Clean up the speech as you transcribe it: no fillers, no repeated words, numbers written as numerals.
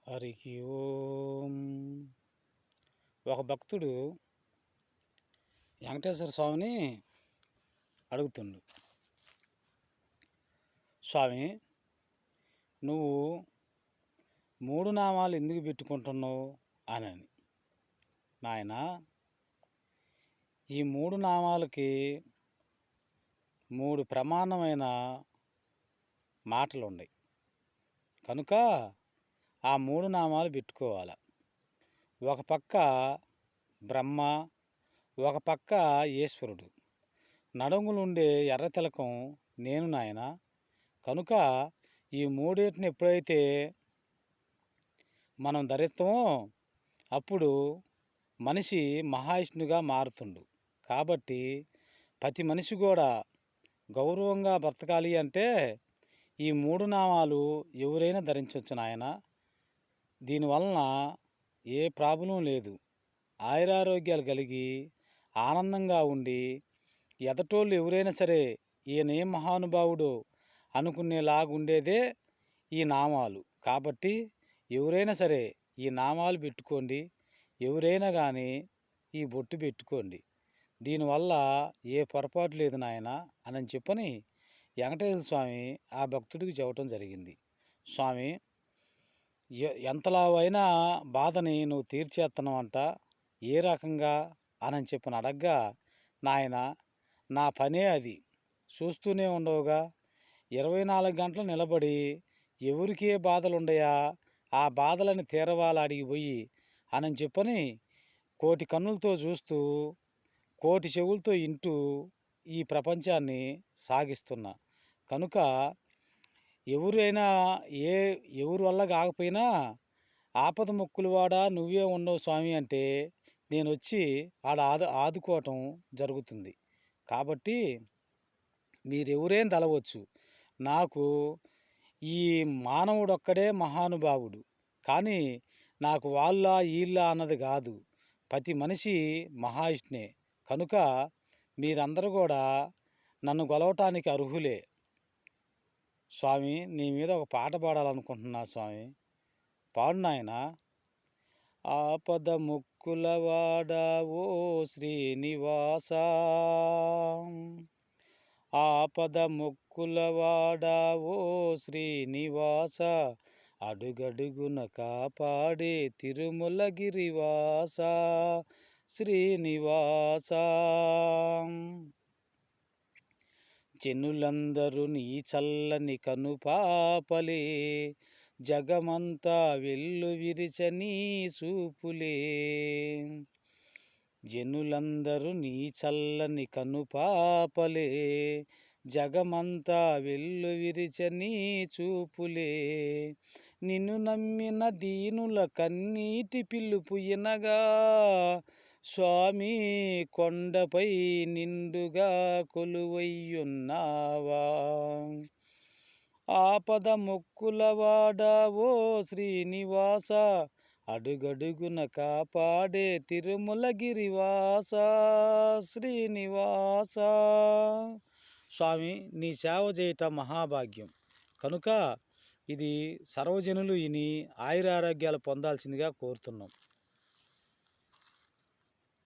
హరి ఓం. ఒక భక్తుడు వెంకటేశ్వర స్వామిని అడుగుతుండు, స్వామి నువ్వు 3 నామాలు ఎందుకు పెట్టుకుంటున్నావు అని. నాయన, ఈ 3 నామాలకి 3 ప్రమాణమైన మాటలు ఉన్నాయి కనుక ఆ 3 నామాలు పెట్టుకోవాలి. ఒక పక్క బ్రహ్మ, ఒక పక్క ఈశ్వరుడు, నడుములుండే ఎర్ర తిలకం నేను నాయన. కనుక ఈ మూడింటిని ఎప్పుడైతే మనం ధరిస్తామో అప్పుడు మనిషి మహావిష్ణుగా మారుతుండు. కాబట్టి ప్రతి మనిషి కూడా గౌరవంగా బ్రతకాలి అంటే ఈ 3 నామాలు ఎవరైనా ధరించవచ్చు నాయన. దీనివలన ఏ ప్రాబ్లం లేదు. ఆయురారోగ్యాలు కలిగి ఆనందంగా ఉండి ఎదటోళ్ళు ఎవరైనా సరే ఈయన ఏం మహానుభావుడో అనుకునేలాగుండేదే ఈ నామాలు. కాబట్టి ఎవరైనా సరే ఈ నామాలు పెట్టుకోండి, ఎవరైనా కానీ ఈ బొట్టు పెట్టుకోండి. దీనివల్ల ఏ పొరపాటు లేదు నాయన అని చెప్పని వెంకటేశ్వర స్వామి ఆ భక్తుడికి చెప్పటం జరిగింది. స్వామి, ఎంతలావైనా బాధని నువ్వు తీర్చేస్తున్నావంట, ఏ రకంగా అని చెప్పని అడగ్గా, నాయన నా పనే అది, చూస్తూనే ఉండవుగా, 24 గంటలు నిలబడి ఎవరికి ఏ బాధలు ఉండయా ఆ బాధలని తీరవాల అడిగిపోయి అని చెప్పని కోటి కన్నులతో చూస్తూ కోటి చెవులతో వింటూ ఈ ప్రపంచాన్ని సాగిస్తున్నా. కనుక ఎవరైనా ఎవరి వల్ల కాకపోయినా ఆపద మొక్కులవాడా నువ్వే ఉండవు స్వామి అంటే నేను వచ్చి ఆదుకోవటం జరుగుతుంది. కాబట్టి మీరెవరైనా తలవచ్చు. నాకు ఈ మానవుడొక్కడే మహానుభావుడు, కానీ నాకు వాళ్ళ వీళ్ళ అన్నది కాదు, ప్రతి మనిషి మహావిష్ణువే. కనుక మీరందరూ కూడా నన్ను కొలవటానికి అర్హులే. స్వామి, నీ మీద ఒక పాట పాడాలనుకుంటున్నా స్వామి, పాడు నాయనా. ఆపద ముక్కులవాడా ఓ శ్రీనివాస, ఆపద ముక్కులవాడా ఓ శ్రీనివాస, అడుగడుగున కాపాడే తిరుమలగిరివాస శ్రీనివాస. జనులందరూ నీ చల్లని కనుపాపలే, జగమంతా వెల్లు విరిచని చూపులే. జనులందరూ నీ చల్లని కనుపాపలే, జగమంతా వెల్లు విరిచని చూపులే. నిన్ను నమ్మిన దీనుల కన్నీటి పిలుపు వినగా, స్వామి కొండపై నిండుగా కొలువయ్యున్నావా. ఆపద మొక్కులవాడా ఓ శ్రీనివాస, అడుగడుగున కాపాడే తిరుమలగిరివాస శ్రీనివాస. స్వామి, నీ సేవ చేయటం మహాభాగ్యం. కనుక ఇది సర్వజనులు విని ఆయురారోగ్యాలు పొందాల్సిందిగా కోరుతున్నాం.